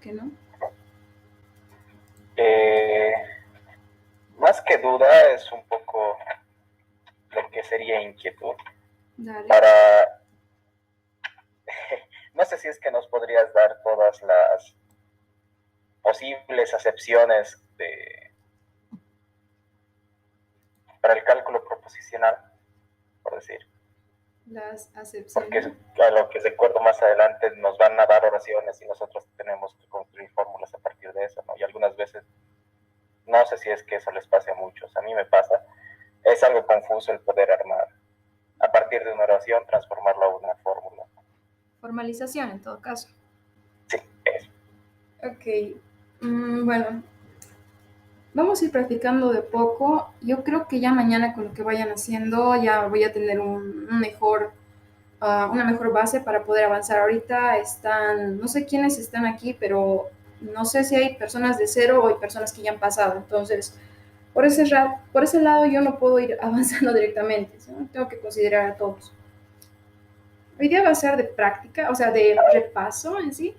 qué no? Más que duda es un poco lo que sería inquietud. Dale. No sé si es que nos podrías dar todas las posibles acepciones para el cálculo proposicional, por decir. Las Porque acepciones. a lo que recuerdo más adelante nos van a dar oraciones y nosotros tenemos que construir fórmulas a partir de eso, ¿no? Y algunas veces, no sé si es que eso les pase a muchos, a mí me pasa, es algo confuso el poder armar, a partir de una oración, transformarla a una fórmula. Formalización, en todo caso. Sí, eso. Ok. Bueno, vamos a ir practicando de poco. Yo creo que ya mañana con lo que vayan haciendo ya voy a tener una mejor base para poder avanzar. Ahorita no sé quiénes están aquí, pero no sé si hay personas de cero o hay personas que ya han pasado. Entonces, por ese lado yo no puedo ir avanzando directamente, ¿no? Tengo que considerar a todos. Hoy día va a ser de práctica, o sea, de repaso en sí.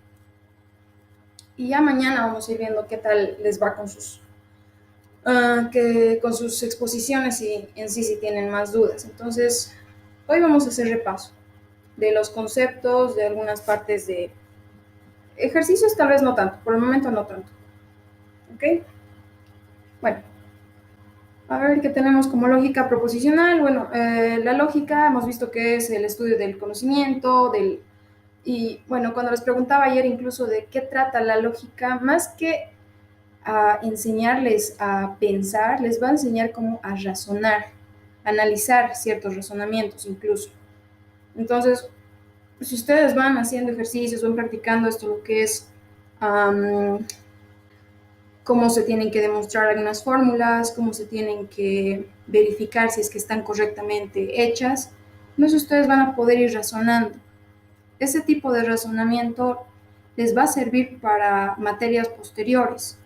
Y ya mañana vamos a ir viendo qué tal les va con sus exposiciones y en sí si tienen más dudas. Entonces, hoy vamos a hacer repaso de los conceptos, de algunas partes de ejercicios, tal vez no tanto, por el momento no tanto. ¿Ok? Bueno, a ver qué tenemos como lógica proposicional. Bueno, la lógica hemos visto que es el estudio del conocimiento, y bueno, cuando les preguntaba ayer incluso de qué trata la lógica, más que a enseñarles a pensar, les va a enseñar cómo a razonar, analizar ciertos razonamientos incluso. Entonces, si ustedes van haciendo ejercicios, van practicando esto, lo que es cómo se tienen que demostrar algunas fórmulas, cómo se tienen que verificar si es que están correctamente hechas, entonces ustedes van a poder ir razonando. Ese tipo de razonamiento les va a servir para materias posteriores,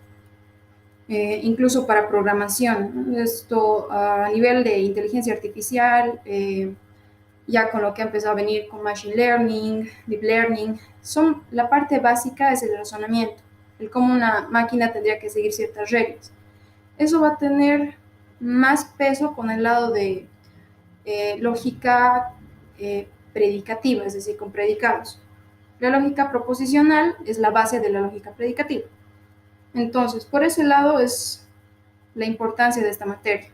incluso para programación. Esto a nivel de inteligencia artificial, ya con lo que ha empezado a venir con Machine Learning, Deep Learning, la parte básica es el razonamiento, el cómo una máquina tendría que seguir ciertas reglas. Eso va a tener más peso con el lado de lógica predicativa, es decir, con predicados. La lógica proposicional es la base de la lógica predicativa. Entonces, por ese lado es la importancia de esta materia.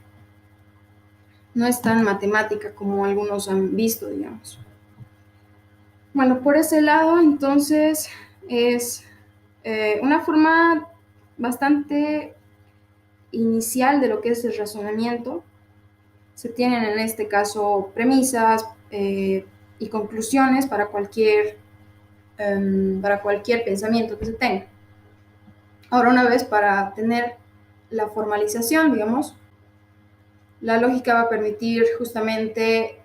No es tan matemática como algunos han visto, digamos. Bueno, por ese lado, entonces, es una forma bastante inicial de lo que es el razonamiento. Se tienen en este caso premisas y conclusiones para cualquier pensamiento que se tenga. Ahora, una vez para tener la formalización, digamos, la lógica va a permitir justamente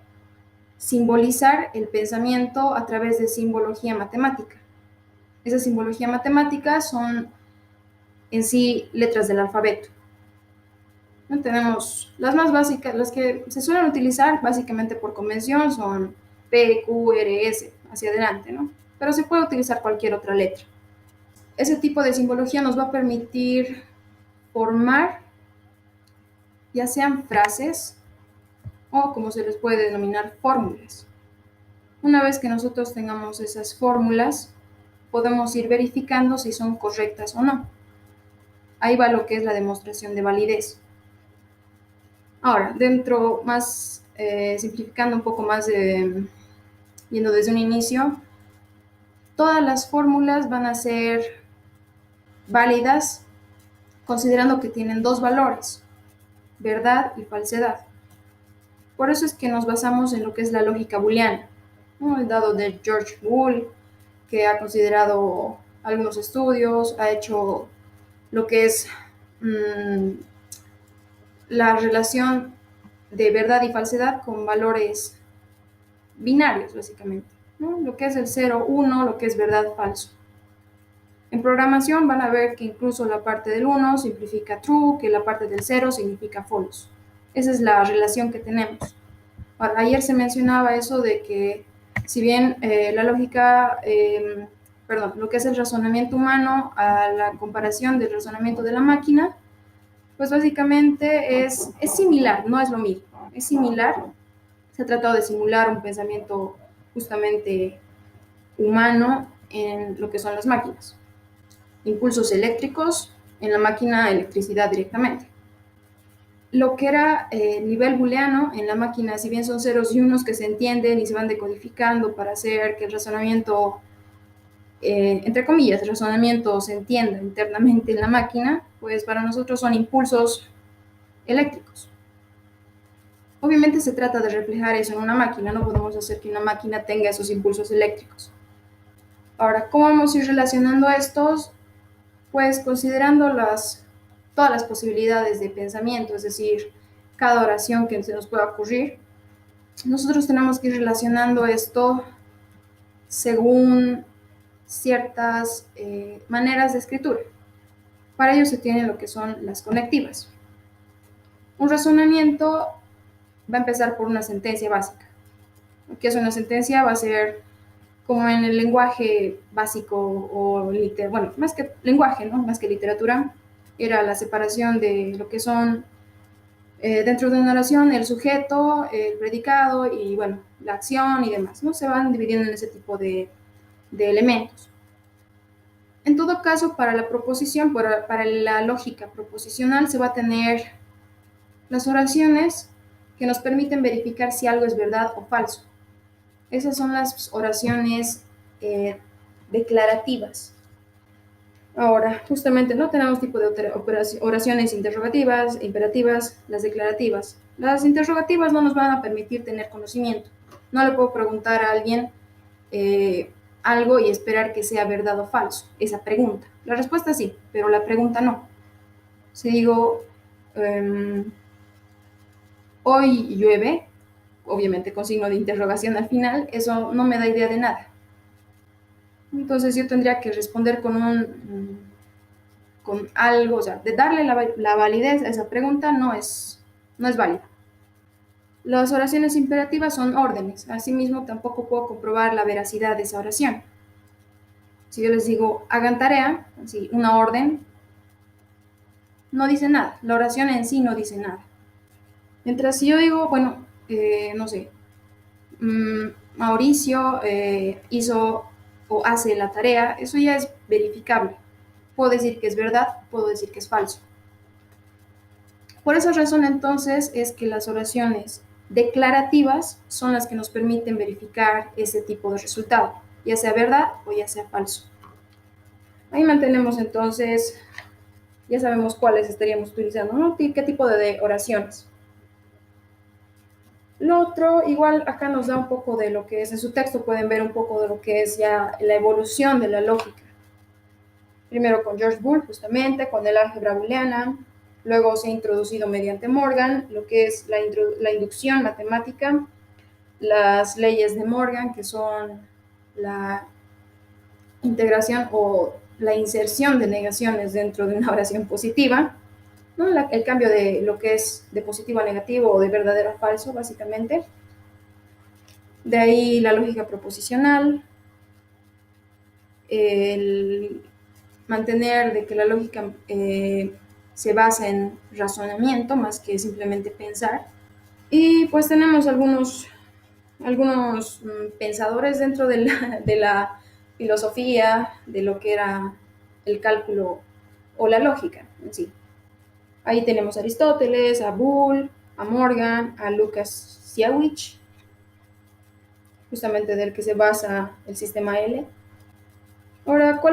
simbolizar el pensamiento a través de simbología matemática. Esa simbología matemática son en sí letras del alfabeto. ¿No? Tenemos las más básicas, las que se suelen utilizar básicamente por convención son P, Q, R, S, hacia adelante, ¿no? Pero se puede utilizar cualquier otra letra. Ese tipo de simbología nos va a permitir formar ya sean frases o como se les puede denominar fórmulas. Una vez que nosotros tengamos esas fórmulas, podemos ir verificando si son correctas o no. Ahí va lo que es la demostración de validez. Ahora, simplificando un poco más, yendo desde un inicio, todas las fórmulas van a ser válidas considerando que tienen dos valores, verdad y falsedad. Por eso es que nos basamos en lo que es la lógica booleana, ¿no? El dado de George Boole, que ha considerado algunos estudios, ha hecho lo que es la relación de verdad y falsedad con valores binarios, básicamente, ¿no? Lo que es el 0, 1, lo que es verdad, falso. En programación van a ver que incluso la parte del 1 significa true, que la parte del 0 significa false. Esa es la relación que tenemos. Ahora, ayer se mencionaba eso de que si bien la lógica lo que es el razonamiento humano a la comparación del razonamiento de la máquina, pues básicamente es similar, no es lo mismo, es similar. Se ha tratado de simular un pensamiento justamente humano en lo que son las máquinas. Impulsos eléctricos, en la máquina electricidad directamente. Lo que era nivel booleano en la máquina, si bien son ceros y unos que se entienden y se van decodificando para hacer que el razonamiento, entre comillas, el razonamiento se entienda internamente en la máquina, pues para nosotros son impulsos eléctricos. Obviamente se trata de reflejar eso en una máquina, no podemos hacer que una máquina tenga esos impulsos eléctricos. Ahora, ¿cómo vamos a ir relacionando estos? Pues considerando todas las posibilidades de pensamiento, es decir, cada oración que se nos pueda ocurrir, nosotros tenemos que ir relacionando esto según ciertas maneras de escritura. Para ello se tienen lo que son las conectivas. Un razonamiento va a empezar por una sentencia básica. ¿Qué es una sentencia? Va a ser como en el lenguaje básico o bueno, más que lenguaje, ¿no? Más que literatura, era la separación de lo que son dentro de una oración el sujeto, el predicado y bueno, la acción y demás, ¿no? Se van dividiendo en ese tipo de elementos. En todo caso, para la proposición, para la lógica proposicional, se va a tener las oraciones que nos permiten verificar si algo es verdad o falso. Esas son las oraciones declarativas. Ahora, justamente no tenemos tipo de oraciones interrogativas, imperativas, las declarativas. Las interrogativas no nos van a permitir tener conocimiento. No le puedo preguntar a alguien algo y esperar que sea verdad o falso, esa pregunta. La respuesta sí, pero la pregunta no. Si digo, hoy llueve, obviamente con signo de interrogación al final, eso no me da idea de nada. Entonces yo tendría que responder con algo, o sea, de darle la validez a esa pregunta no es válida. Las oraciones imperativas son órdenes, asimismo tampoco puedo comprobar la veracidad de esa oración. Si yo les digo, hagan tarea, así, una orden, no dice nada, la oración en sí no dice nada. Mientras si yo digo, bueno, no sé, Mauricio hizo o hace la tarea, eso ya es verificable. Puedo decir que es verdad, puedo decir que es falso. Por esa razón, entonces, es que las oraciones declarativas son las que nos permiten verificar ese tipo de resultado, ya sea verdad o ya sea falso. Ahí mantenemos entonces, ya sabemos cuáles estaríamos utilizando, ¿no? ¿Qué tipo de oraciones? Lo otro, igual acá nos da un poco de lo que es, en su texto pueden ver un poco de lo que es ya la evolución de la lógica. Primero con George Boole, justamente, con el álgebra booleana. Luego se ha introducido mediante Morgan lo que es la inducción matemática, las leyes de Morgan, que son la integración o la inserción de negaciones dentro de una oración positiva, ¿no? El cambio de lo que es de positivo a negativo o de verdadero a falso, básicamente. De ahí la lógica proposicional, el mantener de que la lógica se basa en razonamiento más que simplemente pensar. Y pues tenemos algunos pensadores dentro de la filosofía, de lo que era el cálculo o la lógica en sí. Ahí tenemos a Aristóteles, a Boole, a Morgan, a Lucas Siewicz, justamente del que se basa el sistema L. Ahora, ¿qué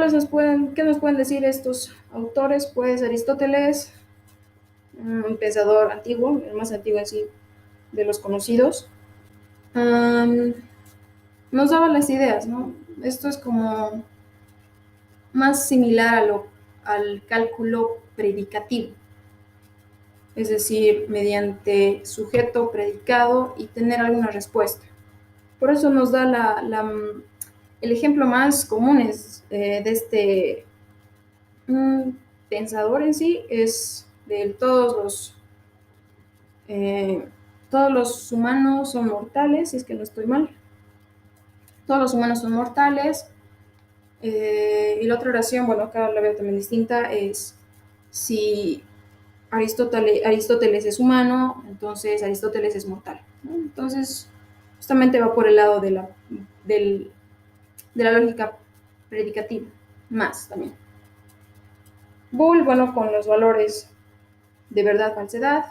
nos pueden decir estos autores? Pues Aristóteles, un pensador antiguo, el más antiguo en sí de los conocidos, nos daba las ideas, ¿no? Esto es como más similar al cálculo predicativo, es decir, mediante sujeto, predicado y tener alguna respuesta. Por eso nos da el ejemplo más común de este pensador en sí, es de todos los humanos son mortales, si es que no estoy mal. Todos los humanos son mortales, Y la otra oración, bueno, acá la veo también distinta, es si Aristóteles es humano, entonces Aristóteles es mortal, ¿no? Entonces, justamente va por el lado del- de la lógica predicativa, más también. Bull, bueno, con los valores de verdad, falsedad,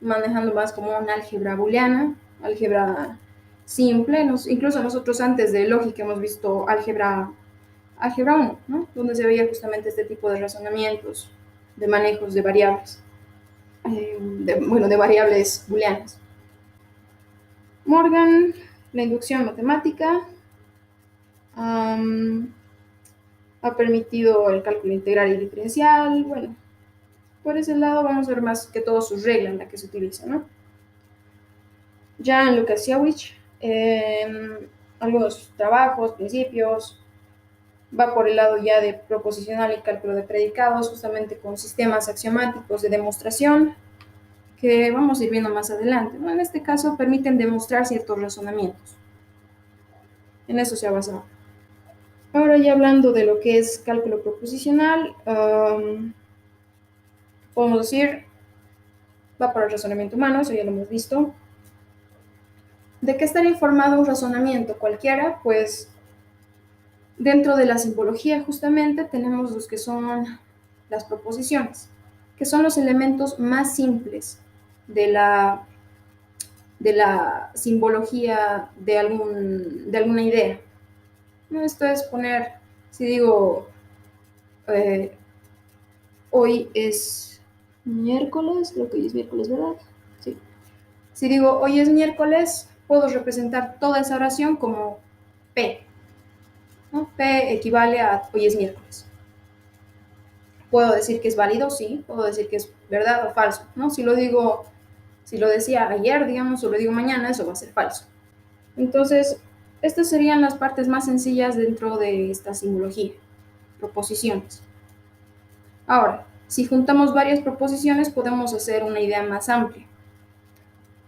manejando más como una álgebra booleana, álgebra simple. Incluso nosotros antes de lógica hemos visto álgebra 1, ¿no? Donde se veía justamente este tipo de razonamientos, de manejos de variables, de variables booleanas. Morgan, la inducción matemática, ha permitido el cálculo integral y diferencial. Bueno, por ese lado vamos a ver más que todo sus reglas en la que se utiliza, ¿no? Jan Lukasiewicz, algunos trabajos, principios, va por el lado ya de proposicional y cálculo de predicados, justamente con sistemas axiomáticos de demostración, que vamos a ir viendo más adelante, ¿no? En este caso permiten demostrar ciertos razonamientos. En eso se ha basado. Ahora ya hablando de lo que es cálculo proposicional, podemos decir, va por el razonamiento humano, eso ya lo hemos visto. ¿De qué estaría informado un razonamiento cualquiera? Pues dentro de la simbología justamente tenemos los que son las proposiciones, que son los elementos más simples de la simbología de alguna idea. Esto es poner, si digo, eh, hoy es miércoles, creo que hoy es miércoles, ¿verdad? Sí. Si digo hoy es miércoles, puedo representar toda esa oración como P, ¿no? P equivale a hoy es miércoles. Puedo decir que es válido, sí, puedo decir que es verdad o falso, ¿no? Si lo decía ayer, digamos, o lo digo mañana, eso va a ser falso. Entonces, estas serían las partes más sencillas dentro de esta simbología, proposiciones. Ahora, si juntamos varias proposiciones, podemos hacer una idea más amplia.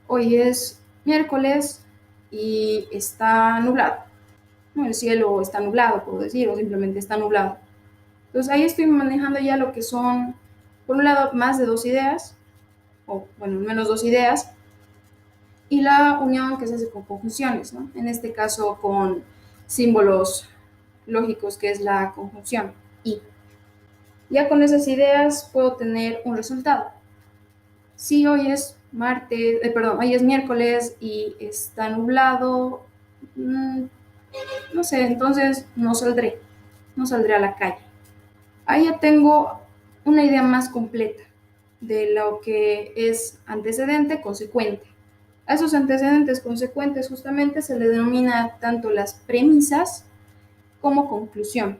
Hoy es miércoles y está nublado. ¿No? El cielo está nublado, puedo decir, o simplemente está nublado. Entonces ahí estoy manejando ya lo que son, por un lado, más de dos ideas, o bueno, menos dos ideas, y la unión que se hace con conjunciones, ¿no? En este caso con símbolos lógicos, que es la conjunción y. Ya con esas ideas puedo tener un resultado. Si hoy es hoy es miércoles y está nublado, no sé, entonces no saldré a la calle. Ahí ya tengo una idea más completa de lo que es antecedente consecuente. A esos antecedentes consecuentes justamente se le denomina tanto las premisas como conclusión.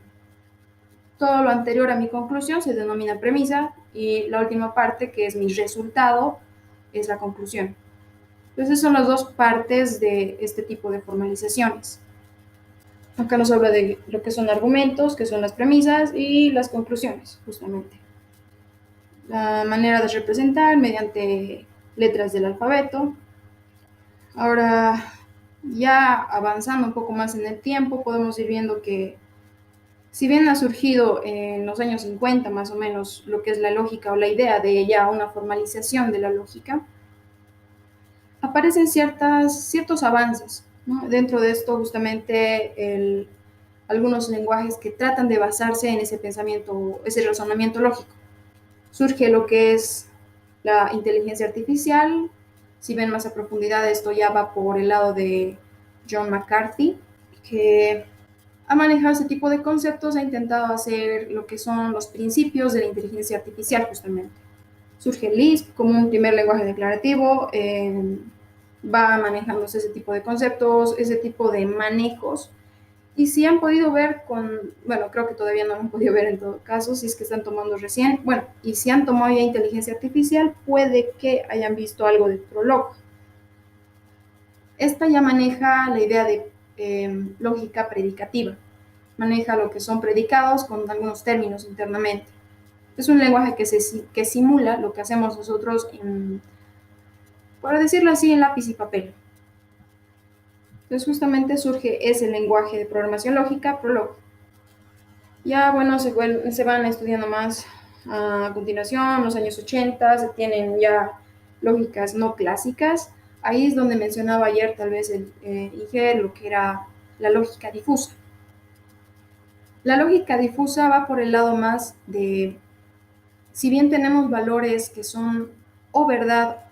Todo lo anterior a mi conclusión se denomina premisa y la última parte, que es mi resultado, es la conclusión. Entonces son las dos partes de este tipo de formalizaciones. Acá nos habla de lo que son argumentos, que son las premisas, y las conclusiones, justamente. La manera de representar mediante letras del alfabeto. Ahora, ya avanzando un poco más en el tiempo, podemos ir viendo que si bien ha surgido en los años 50 más o menos lo que es la lógica o la idea de ya una formalización de la lógica, aparecen ciertos avances, ¿no? Dentro de esto justamente algunos lenguajes que tratan de basarse en ese pensamiento, ese razonamiento lógico. Surge lo que es la inteligencia artificial. Si ven más a profundidad, esto ya va por el lado de John McCarthy, que ha manejado ese tipo de conceptos, ha intentado hacer lo que son los principios de la inteligencia artificial justamente. Surge Lisp como un primer lenguaje declarativo, va manejándose ese tipo de conceptos, ese tipo de manejos. Y si han podido ver bueno, creo que todavía no han podido ver en todo caso, si es que están tomando recién, bueno, y si han tomado ya inteligencia artificial, puede que hayan visto algo de Prolog. Esta ya maneja la idea de lógica predicativa, maneja lo que son predicados con algunos términos internamente. Es un lenguaje que simula lo que hacemos nosotros, por decirlo así, en lápiz y papel. Entonces justamente surge ese lenguaje de programación lógica, Prolog. Ya, bueno, se van estudiando más a continuación, en los años 80, se tienen ya lógicas no clásicas. Ahí es donde mencionaba ayer tal vez el Ige, lo que era la lógica difusa. La lógica difusa va por el lado más de, si bien tenemos valores que son o verdad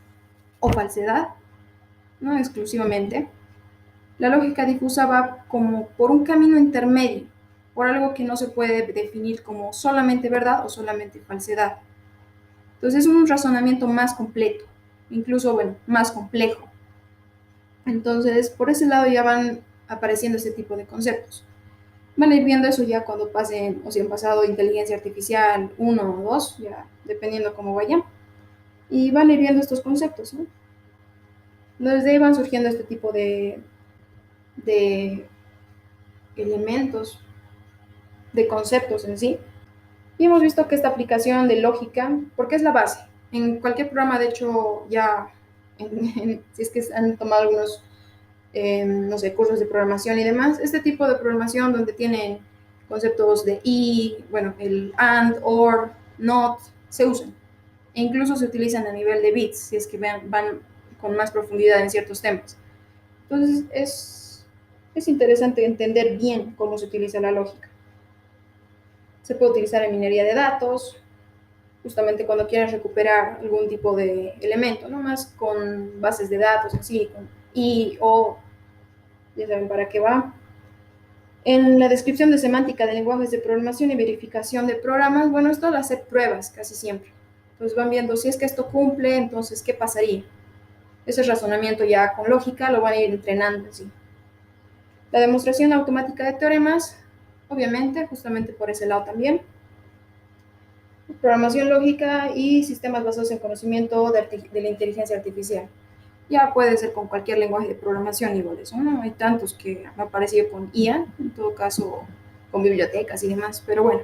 o falsedad, no exclusivamente, la lógica difusa va como por un camino intermedio, por algo que no se puede definir como solamente verdad o solamente falsedad. Entonces es un razonamiento más completo, incluso, bueno, más complejo. Entonces, por ese lado ya van apareciendo este tipo de conceptos. Van a ir viendo eso ya cuando pasen, o si han pasado inteligencia artificial 1 o 2, ya dependiendo cómo vayan. Y van a ir viendo estos conceptos, ¿no? Entonces de ahí van surgiendo este tipo de elementos, de conceptos en sí. Y hemos visto que esta aplicación de lógica, porque es la base, en cualquier programa, de hecho, ya, si es que han tomado algunos, no sé, cursos de programación y demás, este tipo de programación donde tienen conceptos de y, bueno, el and, or, not, se usan. E incluso se utilizan a nivel de bits, si es que van con más profundidad en ciertos temas. Entonces, es interesante entender bien cómo se utiliza la lógica. Se puede utilizar en minería de datos, justamente cuando quieras recuperar algún tipo de elemento, no más con bases de datos así, con y o, ya saben para qué va. En la descripción de semántica de lenguajes de programación y verificación de programas, bueno, esto lo hace pruebas casi siempre. Entonces van viendo si es que esto cumple, entonces qué pasaría. Ese razonamiento ya con lógica lo van a ir entrenando así. La demostración automática de teoremas, obviamente, justamente por ese lado también. Programación lógica y sistemas basados en conocimiento de la inteligencia artificial. Ya puede ser con cualquier lenguaje de programación igual eso, ¿no? Hay tantos que me ha parecido con IA, en todo caso con bibliotecas y demás, pero bueno.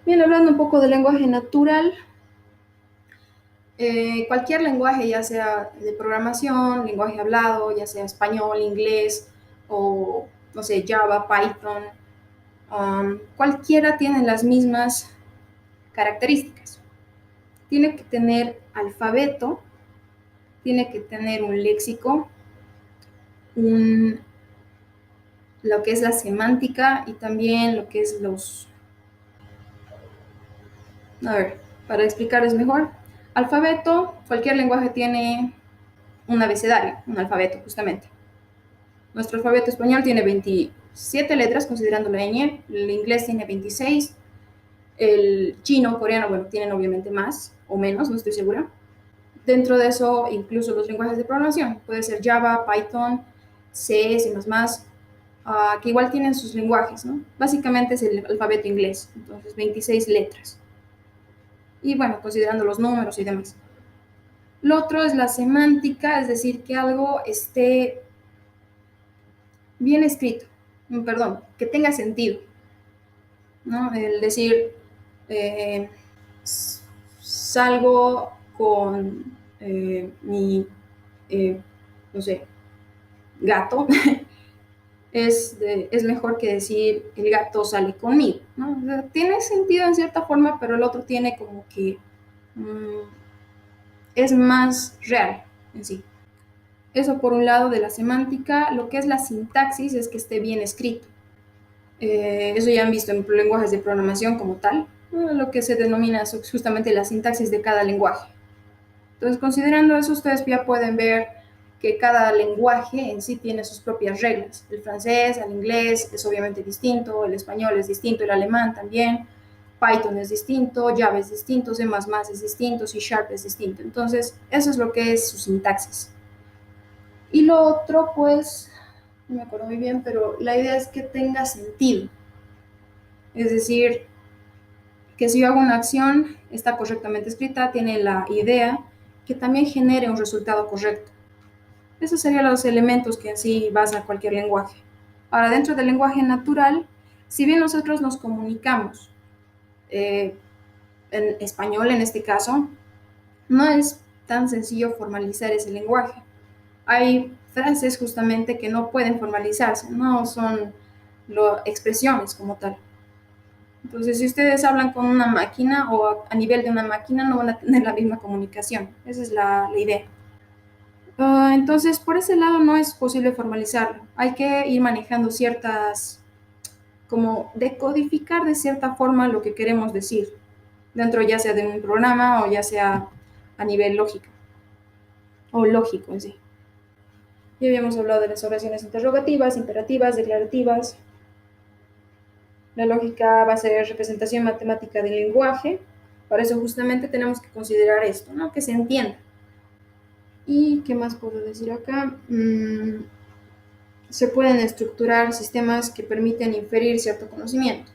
Bien, hablando un poco del lenguaje natural, cualquier lenguaje, ya sea de programación, lenguaje hablado, ya sea español, inglés o, no sé, Java, Python, cualquiera tiene las mismas características. Tiene que tener alfabeto, tiene que tener un léxico, un, lo que es la semántica y también lo que es los... A ver, para explicarles mejor. Alfabeto, cualquier lenguaje tiene un abecedario, un alfabeto justamente. Nuestro alfabeto español tiene 27 letras, considerando la ñ, el inglés tiene 26, el chino, coreano, bueno, tienen obviamente más o menos, no estoy segura. Dentro de eso, incluso los lenguajes de programación, puede ser Java, Python, C, C++, que igual tienen sus lenguajes, ¿no? Básicamente es el alfabeto inglés, entonces 26 letras. Y bueno, considerando los números y demás. Lo otro es la semántica, es decir, que algo esté bien escrito, perdón, que tenga sentido, ¿no? El decir, eh, salgo con mi, no sé, gato, es mejor que decir el gato sale conmigo, ¿no? O sea, tiene sentido en cierta forma, pero el otro tiene como que es más real en sí. Eso por un lado de la semántica. Lo que es la sintaxis es que esté bien escrito. Eso ya han visto en lenguajes de programación como tal, lo que se denomina justamente la sintaxis de cada lenguaje. Entonces, considerando eso, ustedes ya pueden ver que cada lenguaje en sí tiene sus propias reglas. El francés, el inglés es obviamente distinto, el español es distinto, el alemán también, Python es distinto, Java es distinto, C++ es distinto, C# es distinto. Entonces, eso es lo que es su sintaxis. Y lo otro, pues, no me acuerdo muy bien, pero la idea es que tenga sentido. Es decir, que si yo hago una acción, está correctamente escrita, tiene la idea que también genere un resultado correcto. Esos serían los elementos que en sí basa cualquier lenguaje. Ahora, dentro del lenguaje natural, si bien nosotros nos comunicamos en español en este caso, no es tan sencillo formalizar ese lenguaje. Hay frases justamente que no pueden formalizarse, no son expresiones como tal. Entonces, si ustedes hablan con una máquina o a nivel de una máquina, no van a tener la misma comunicación. Esa es la idea. Entonces, por ese lado no es posible formalizarlo. Hay que ir manejando ciertas, como decodificar de cierta forma lo que queremos decir, dentro ya sea de un programa o ya sea a nivel lógico, o lógico en sí. Ya habíamos hablado de las oraciones interrogativas, imperativas, declarativas. La lógica va a ser representación matemática del lenguaje. Para eso justamente tenemos que considerar esto, ¿no? Que se entienda. ¿Y qué más puedo decir acá? Se pueden estructurar sistemas que permiten inferir cierto conocimiento.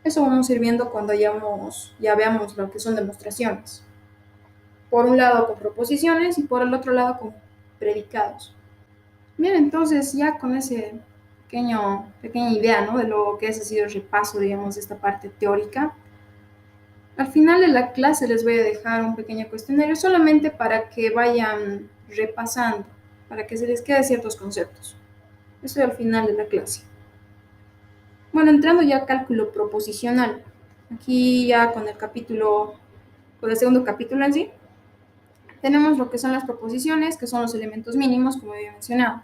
Eso vamos a ir viendo cuando ya veamos lo que son demostraciones. Por un lado con proposiciones y por el otro lado con predicados. Bien, entonces ya con ese pequeña idea, ¿no? De lo que ha sido el repaso, digamos, de esta parte teórica. Al final de la clase les voy a dejar un pequeño cuestionario solamente para que vayan repasando, para que se les quede ciertos conceptos. Eso es al final de la clase. Bueno, entrando ya a cálculo proposicional. Aquí ya con el segundo capítulo en sí, tenemos lo que son las proposiciones, que son los elementos mínimos, como había mencionado.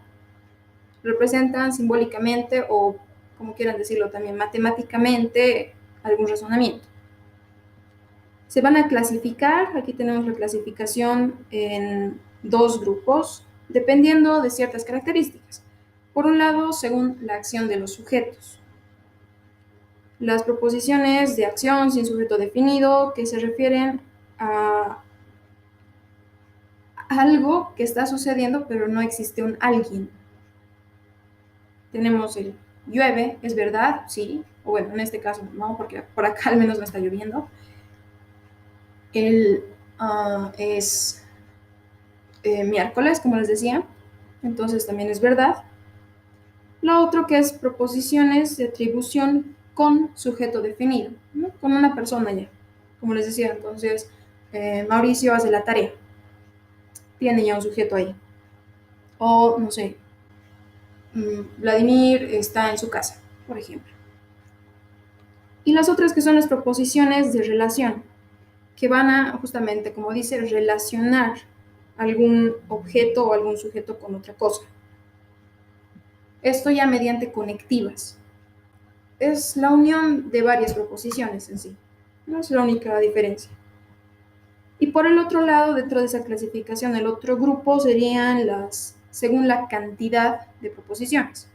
Representan simbólicamente o, como quieran decirlo también, matemáticamente algún razonamiento. Se van a clasificar, aquí tenemos la clasificación en dos grupos, dependiendo de ciertas características. Por un lado, según la acción de los sujetos. Las proposiciones de acción sin sujeto definido, que se refieren a algo que está sucediendo, pero no existe un alguien. Tenemos el llueve, ¿es verdad? Sí. O bueno, en este caso no, porque por acá al menos no está lloviendo. El es miércoles, como les decía, entonces también es verdad. Lo otro que es proposiciones de atribución con sujeto definido, ¿no? Con una persona ya, como les decía, entonces Mauricio hace la tarea, tiene ya un sujeto ahí. O, no sé, Vladimir está en su casa, por ejemplo. Y las otras que son las proposiciones de relación, que van a, justamente, como dice, relacionar algún objeto o algún sujeto con otra cosa. Esto ya mediante conectivas. Es la unión de varias proposiciones en sí. No es la única diferencia. Y por el otro lado, dentro de esa clasificación, el otro grupo serían según la cantidad de proposiciones.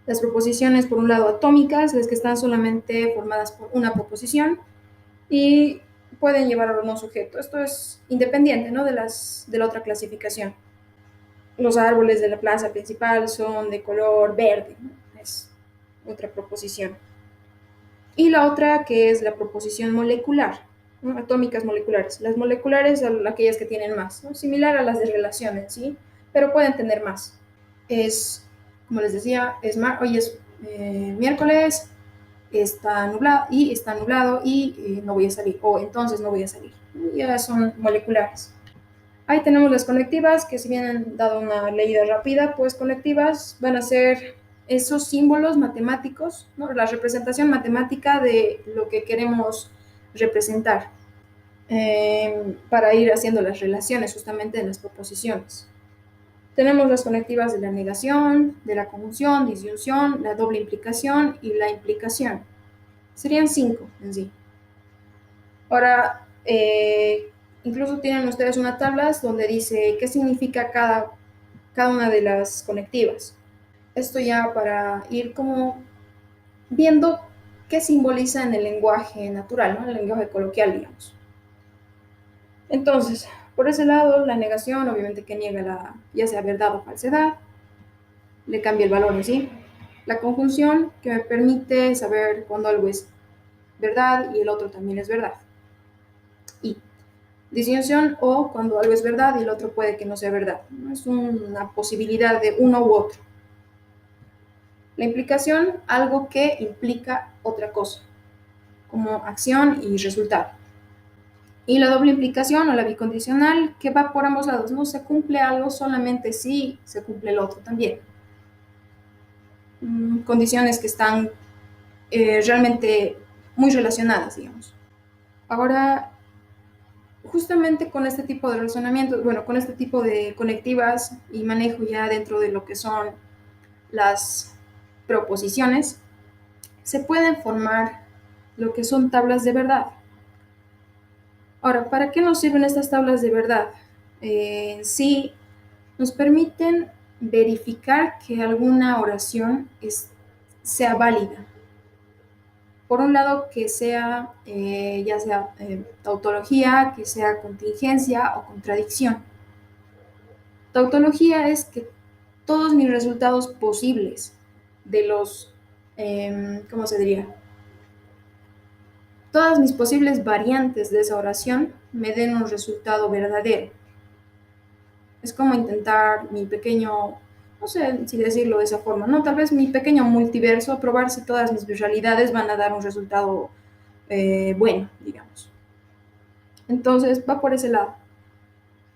Las proposiciones, por un lado, atómicas, las que están solamente formadas por una proposición y pueden llevar a un sujeto. Esto es independiente, ¿no? de la otra clasificación. Los árboles de la plaza principal son de color verde, ¿no? Es otra proposición. Y la otra que es la proposición molecular, ¿no? Atómicas moleculares. Las moleculares son aquellas que tienen más, ¿no? Similar a las de relaciones, ¿sí? Pero pueden tener más. Es, como les decía, hoy es miércoles, está nublado y no voy a salir, o entonces no voy a salir. Ya son moleculares. Ahí tenemos las conectivas, que si bien han dado una leída rápida, pues conectivas van a ser esos símbolos matemáticos, ¿no? La representación matemática de lo que queremos representar, para ir haciendo las relaciones justamente de las proposiciones. Tenemos las conectivas de la negación, de la conjunción, disyunción, la doble implicación y la implicación. Serían 5 en sí. Ahora, incluso tienen ustedes unas tablas donde dice qué significa cada una de las conectivas. Esto ya para ir como viendo qué simboliza en el lenguaje natural, ¿no? En el lenguaje coloquial, digamos. Entonces, por ese lado, la negación, obviamente que niega ya sea verdad o falsedad, le cambia el valor en sí. La conjunción, que me permite saber cuando algo es verdad y el otro también es verdad. Y disyunción, o cuando algo es verdad y el otro puede que no sea verdad. Es una posibilidad de uno u otro. La implicación, algo que implica otra cosa, como acción y resultado. Y la doble implicación o la bicondicional, que va por ambos lados. No se cumple algo solamente si se cumple el otro también. condiciones que están realmente muy relacionadas, digamos. Ahora, justamente con este tipo de razonamiento, bueno, con este tipo de conectivas y manejo ya dentro de lo que son las proposiciones, se pueden formar lo que son tablas de verdad. Ahora, ¿para qué nos sirven estas tablas de verdad? Sí, nos permiten verificar que alguna oración sea válida. Por un lado, que sea ya sea tautología, que sea contingencia o contradicción. Tautología es que todos mis resultados posibles de los, ¿cómo se diría? Todas mis posibles variantes de esa oración me den un resultado verdadero. Es como intentar mi pequeño, no sé si decirlo de esa forma, no, tal vez mi pequeño multiverso, probar si todas mis realidades van a dar un resultado bueno, digamos. Entonces va por ese lado.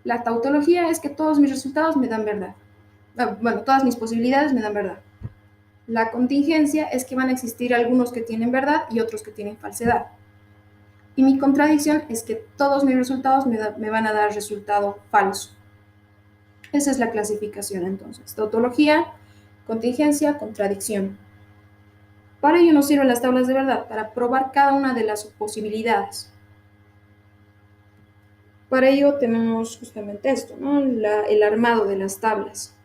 La tautología es que todos mis resultados me dan verdad. Bueno, todas mis posibilidades me dan verdad. La contingencia es que van a existir algunos que tienen verdad y otros que tienen falsedad. Y mi contradicción es que todos mis resultados me van a dar resultado falso. Esa es la clasificación entonces. Tautología, contingencia, contradicción. Para ello nos sirven las tablas de verdad, para probar cada una de las posibilidades. Para ello tenemos justamente esto, ¿no? El armado de las tablas.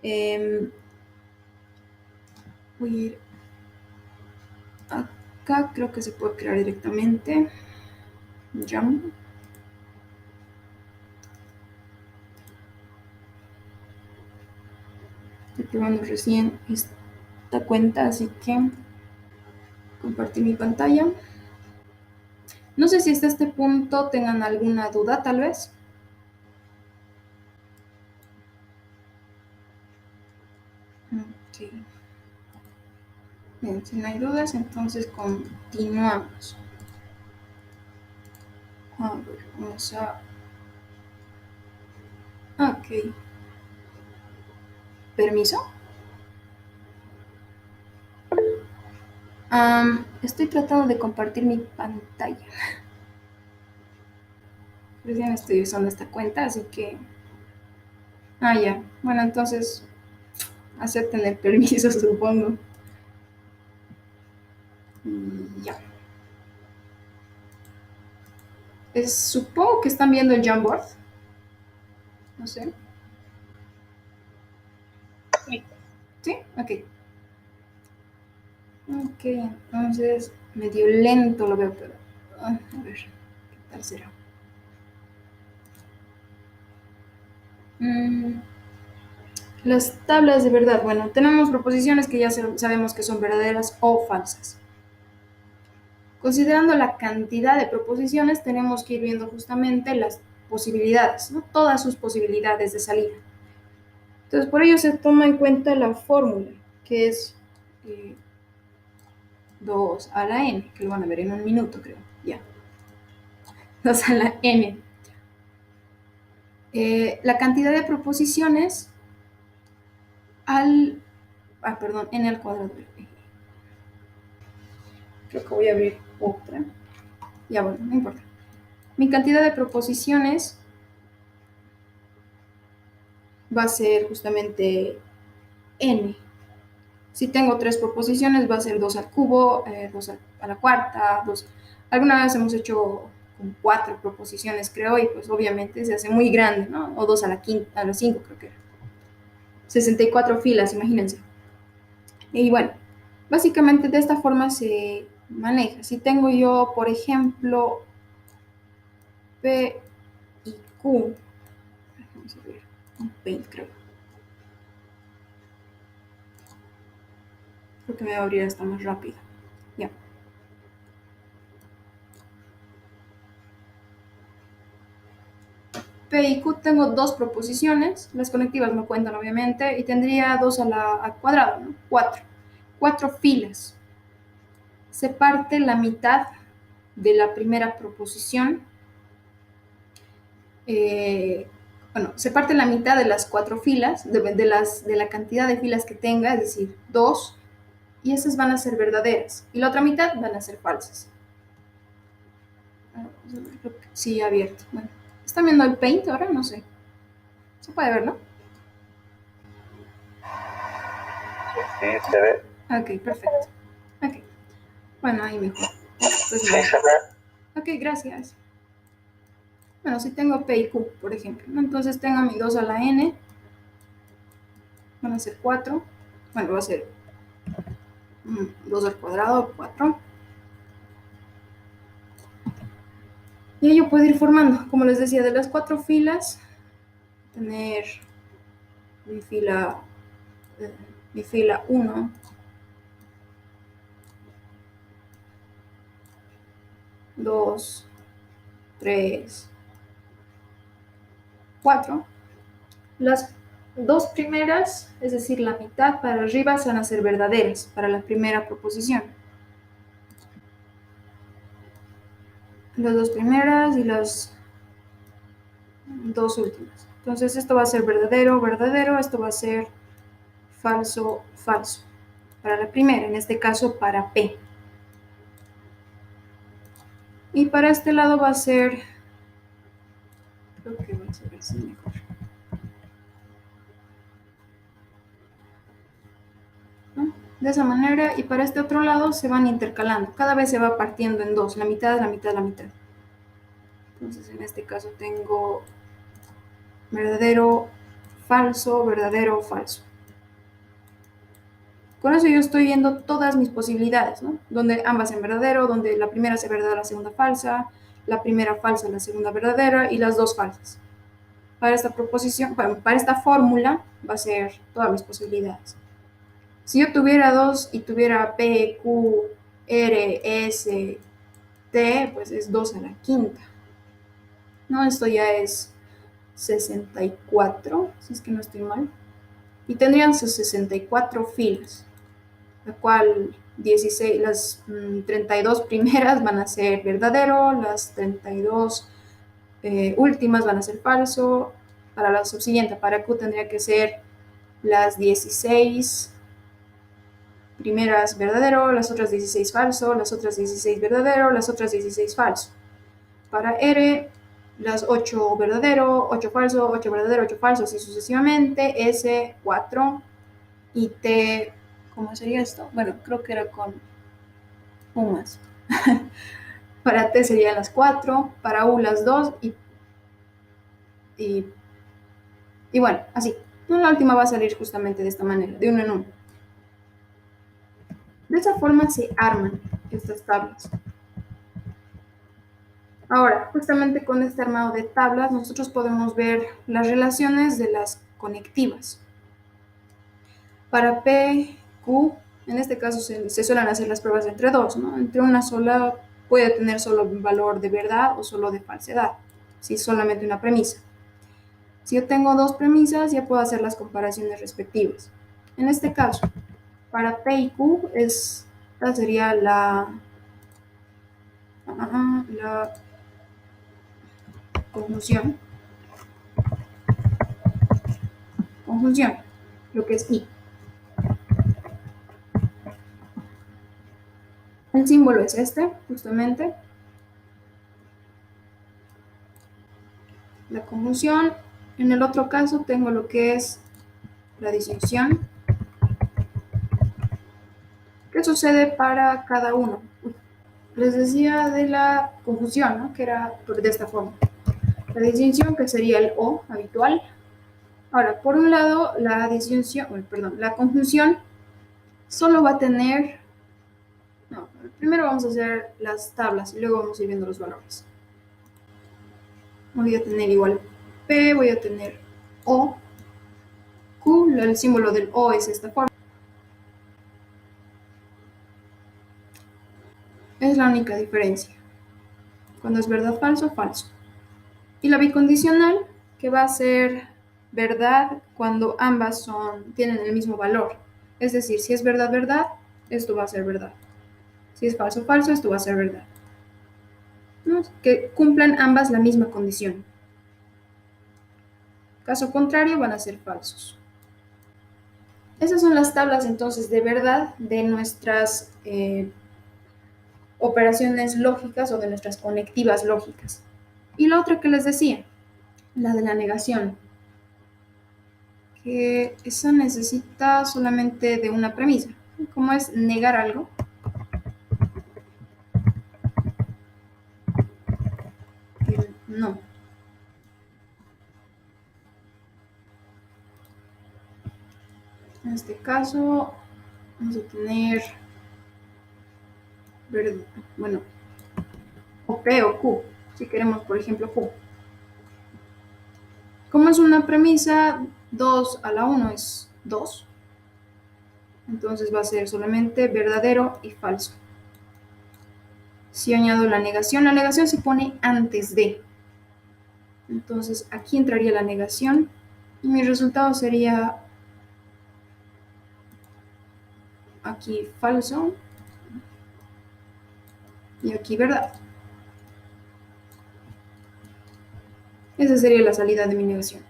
Voy a ir acá, creo que se puede crear directamente. Jump. Estoy probando recién esta cuenta, así que compartir mi pantalla. No sé si hasta este punto tengan alguna duda, tal vez. Ok. Bien, si no hay dudas, entonces continuamos. A ver, vamos a... Ok. ¿Permiso? Estoy tratando de compartir mi pantalla. Recién estoy usando esta cuenta, así que... ya. Bueno, entonces acepten el permiso, supongo. Y ya. Supongo que están viendo el Jamboard. No sé. ¿Sí? Ok. Ok, entonces medio lento lo veo, pero a ver, ¿qué tal será? Las tablas de verdad. Bueno, tenemos proposiciones que ya sabemos que son verdaderas o falsas. Considerando la cantidad de proposiciones, tenemos que ir viendo justamente las posibilidades, ¿no? Todas sus posibilidades de salida. Entonces, por ello se toma en cuenta la fórmula, que es 2 a la n, que lo van a ver en un minuto, creo. Ya. 2 a la n. La cantidad de proposiciones perdón, n al cuadrado. Creo que voy a abrir otra. Ya, bueno, no importa. Mi cantidad de proposiciones va a ser justamente n. Si tengo 3 proposiciones, va a ser 2 al cubo, 2 a la cuarta, 2. Alguna vez hemos hecho con 4 proposiciones, creo, y pues obviamente se hace muy grande, ¿no? O 2 a la quinta, a la 5, creo que era. 64 filas, imagínense. Y bueno, básicamente de esta forma se maneja. Si tengo yo, por ejemplo, P y Q, vamos a ver, un Paint creo que me va a abrir hasta más rápido. Ya. P y Q tengo 2 proposiciones, las conectivas no cuentan obviamente, y tendría 2 al cuadrado, ¿no? 4. 4 filas. Se parte la mitad de la primera proposición bueno, se parte la mitad de las 4 filas, de la cantidad de filas que tenga, es decir, 2, y esas van a ser verdaderas, y la otra mitad van a ser falsas. Sí, abierto. Bueno, ¿están viendo el Paint ahora? No sé. ¿Se puede ver, no? Sí, se ve. Ok, perfecto. Ok. Bueno, ahí mejor. Pues Sí, se ve. ok, gracias. Bueno, si tengo P y Q, por ejemplo, ¿no? Entonces tengo mi 2 a la N, van a ser 4. Bueno, va a ser 2 al cuadrado, 4. Y ahí yo puedo ir formando, como les decía, de las 4 filas, tener mi fila, mi fila 1, 2, 3, 4. Las 2 primeras, es decir, la mitad para arriba, van a ser verdaderas para la primera proposición. Las 2 primeras y las 2 últimas. Entonces esto va a ser verdadero, verdadero, esto va a ser falso, falso. Para la primera, en este caso para P. Y para este lado va a ser, creo que va a ser así mejor. ¿No? De esa manera, y para este otro lado se van intercalando. Cada vez se va partiendo en 2, la mitad, la mitad, la mitad. Entonces en este caso tengo verdadero, falso, verdadero, falso. Con eso yo estoy viendo todas mis posibilidades, ¿no? Donde ambas en verdadero, donde la primera sea verdadera, la segunda falsa, la primera falsa, la segunda verdadera y las 2 falsas. Para esta proposición, para esta fórmula va a ser todas mis posibilidades. Si yo tuviera 2 y tuviera P, Q, R, S, T, pues es 2 a la quinta. No, esto ya es 64, si es que no estoy mal. Y tendrían sus 64 filas, la cual 16, las 32 primeras van a ser verdadero, las 32 últimas van a ser falso. Para la subsiguiente, para Q tendría que ser las 16 primeras verdadero, las otras 16 falso, las otras 16 verdadero, las otras 16 falso. Para R, las 8 verdadero, 8 falso, 8 verdadero, 8 falso, así sucesivamente. S, 4. Y T, ¿cómo sería esto? Bueno, creo que era con un más. Para T serían las 4, para U las 2 y, y bueno, así. La última va a salir justamente de esta manera, de uno en uno. De esa forma se arman estas tablas. Ahora, justamente con este armado de tablas, nosotros podemos ver las relaciones de las conectivas. Para P, Q, en este caso se suelen hacer las pruebas entre dos, ¿no? Entre una sola puede tener solo un valor de verdad o solo de falsedad, si es solamente una premisa. Si yo tengo 2 premisas, ya puedo hacer las comparaciones respectivas. En este caso, para P y Q, esta sería la conjunción, lo que es I. El símbolo es este, justamente. La conjunción. En el otro caso tengo lo que es la disyunción. ¿Qué sucede para cada uno? Les decía de la conjunción, ¿no? Que era de esta forma. La disyunción, que sería el O habitual. Ahora, por un lado, la disyunción, perdón, la conjunción solo va a tener. No, primero vamos a hacer las tablas y luego vamos a ir viendo los valores. Voy a tener igual P, voy a tener O, Q, el símbolo del O es esta forma. Es la única diferencia. Cuando es verdad, falso, falso. Y la bicondicional, que va a ser verdad cuando ambas tienen el mismo valor. Es decir, si es verdad, verdad, esto va a ser verdad. Si es falso, falso, esto va a ser verdad. ¿No? Que cumplan ambas la misma condición. Caso contrario, van a ser falsos. Esas son las tablas entonces de verdad de nuestras operaciones lógicas o de nuestras conectivas lógicas. Y la otra que les decía, la de la negación, que esa necesita solamente de una premisa. ¿Cómo es negar algo? No. En este caso, vamos a tener, bueno, o P o Q, si queremos, por ejemplo, Q. Como es una premisa, 2 a la 1 es 2. Entonces va a ser solamente verdadero y falso. Si añado la negación se pone antes de. Entonces aquí entraría la negación y mi resultado sería aquí falso y aquí verdad. Esa sería la salida de mi negación.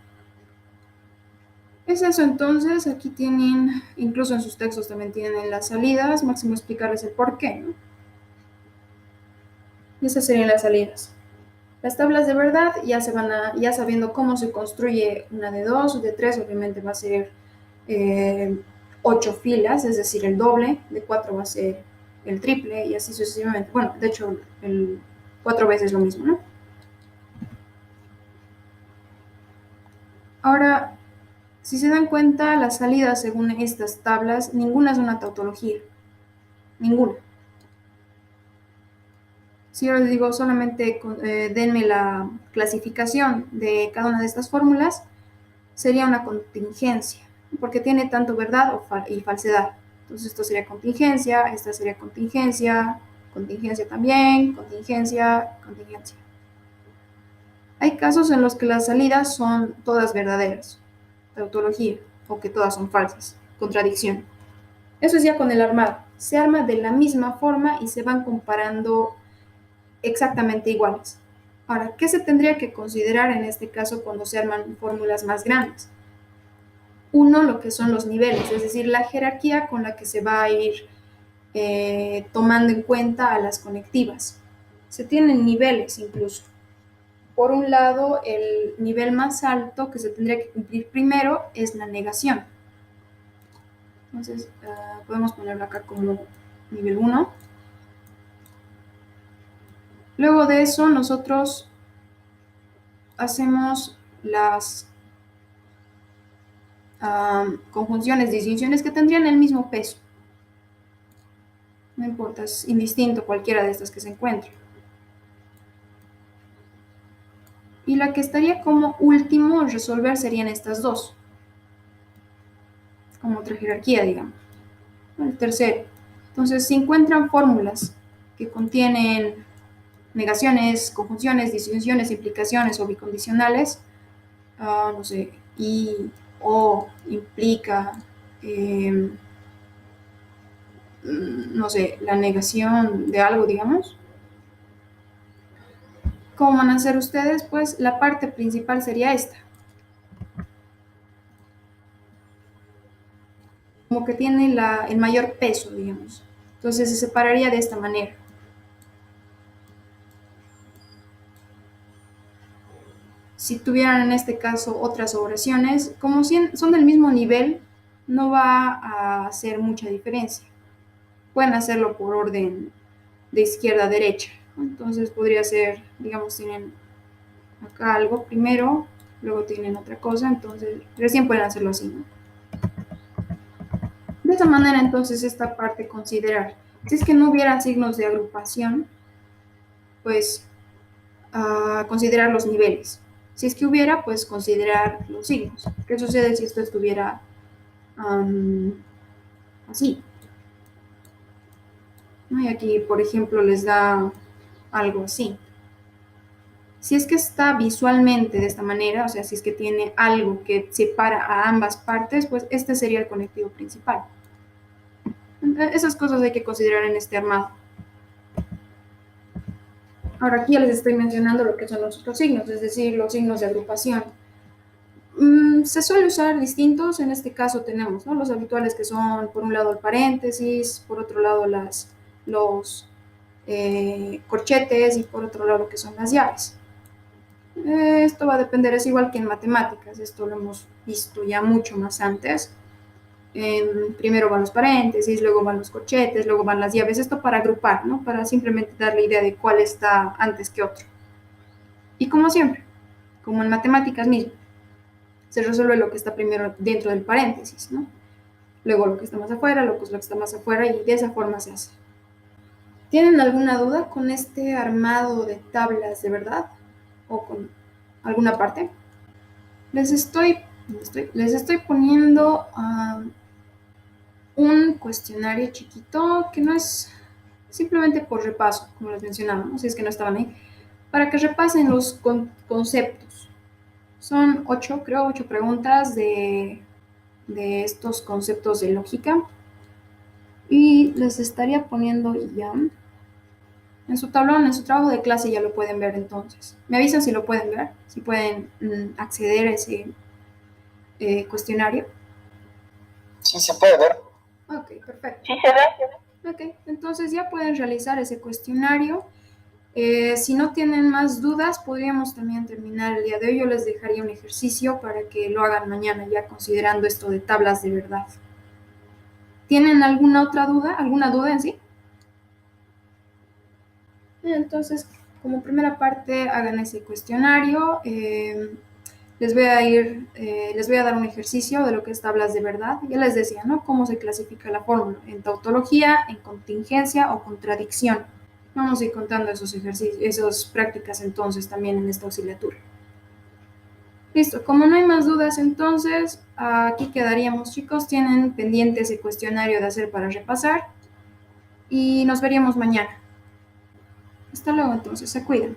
Es eso entonces, aquí tienen, incluso en sus textos también tienen las salidas, máximo explicarles el por qué, ¿no? Esas serían las salidas. Las tablas de verdad ya sabiendo cómo se construye una de 2, de 3, obviamente va a ser 8 filas, es decir, el doble, de 4 va a ser el triple y así sucesivamente. Bueno, de hecho, 4 veces lo mismo, ¿no? Ahora, si se dan cuenta, las salidas según estas tablas, ninguna es una tautología, ninguna. Si yo les digo solamente denme la clasificación de cada una de estas fórmulas, sería una contingencia, porque tiene tanto verdad y falsedad. Entonces esto sería contingencia, esta sería contingencia, contingencia también, contingencia, contingencia. Hay casos en los que las salidas son todas verdaderas, tautología, o que todas son falsas, contradicción. Eso es ya con el armado. Se arma de la misma forma y se van comparando exactamente iguales. Ahora, ¿qué se tendría que considerar en este caso cuando se arman fórmulas más grandes? Uno, lo que son los niveles, es decir, la jerarquía con la que se va a ir tomando en cuenta a las conectivas. Se tienen niveles incluso. Por un lado, el nivel más alto que se tendría que cumplir primero es la negación. Entonces, podemos ponerlo acá como nivel 1. Luego de eso, nosotros hacemos las conjunciones, disyunciones que tendrían el mismo peso. No importa, es indistinto cualquiera de estas que se encuentren. Y la que estaría como último en resolver serían estas dos. Como otra jerarquía, digamos. El tercero. Entonces, si encuentran fórmulas que contienen negaciones, conjunciones, disyunciones, implicaciones o bicondicionales, no sé, y o implica, no sé, la negación de algo, digamos. ¿Cómo van a hacer ustedes? Pues la parte principal sería esta. Como que tiene el mayor peso, digamos. Entonces se separaría de esta manera. Si tuvieran en este caso otras oraciones, como son del mismo nivel, no va a hacer mucha diferencia. Pueden hacerlo por orden de izquierda a derecha. Entonces podría ser, digamos, tienen acá algo primero, luego tienen otra cosa, entonces recién pueden hacerlo así, ¿no? De esa manera, entonces, esta parte considerar. Si es que no hubiera signos de agrupación, pues considerar los niveles. Si es que hubiera, pues considerar los signos. ¿Qué sucede si esto estuviera así? ¿No? Y aquí, por ejemplo, les da algo así. Si es que está visualmente de esta manera, o sea, si es que tiene algo que separa a ambas partes, pues este sería el conectivo principal. Esas cosas hay que considerar en este armado. Ahora aquí ya les estoy mencionando lo que son los otros signos, es decir, los signos de agrupación. Se suele usar distintos. En este caso tenemos, ¿no?, los habituales, que son por un lado el paréntesis, por otro lado los corchetes, y por otro lado lo que son las llaves. Esto va a depender, es igual que en matemáticas, esto lo hemos visto ya mucho más antes. Primero van los paréntesis, luego van los corchetes, luego van las llaves, esto para agrupar, ¿no?, para simplemente dar la idea de cuál está antes que otro. Y como siempre, como en matemáticas mismo, se resuelve lo que está primero dentro del paréntesis, ¿no?, luego lo que está más afuera, luego lo que está más afuera, y de esa forma se hace. ¿Tienen alguna duda con este armado de tablas de verdad o con alguna parte? Les estoy poniendo un cuestionario chiquito que no es simplemente por repaso, como les mencionaba, ¿no?, si es que no estaban ahí, para que repasen los conceptos. Son 8 preguntas de estos conceptos de lógica, y les estaría poniendo ya en su tablón, en su trabajo de clase, ya lo pueden ver. Entonces me avisan si lo pueden ver, si pueden acceder a ese cuestionario. Sí, se puede ver. Ok, perfecto. Sí, se ve. Ok, entonces ya pueden realizar ese cuestionario. Si no tienen más dudas, podríamos también terminar el día de hoy. Yo les dejaría un ejercicio para que lo hagan mañana, ya considerando esto de tablas de verdad. ¿Tienen alguna otra duda? ¿Alguna duda en sí? Entonces, como primera parte, hagan ese cuestionario. Les voy a dar un ejercicio de lo que es tablas de verdad. Ya les decía, ¿no?, cómo se clasifica la fórmula: en tautología, en contingencia o contradicción. Vamos a ir contando esos ejercicios, esas prácticas entonces también en esta auxiliatura. Listo, como no hay más dudas, entonces aquí quedaríamos, chicos. Tienen pendiente ese cuestionario de hacer para repasar, y nos veríamos mañana. Hasta luego, entonces, se cuidan.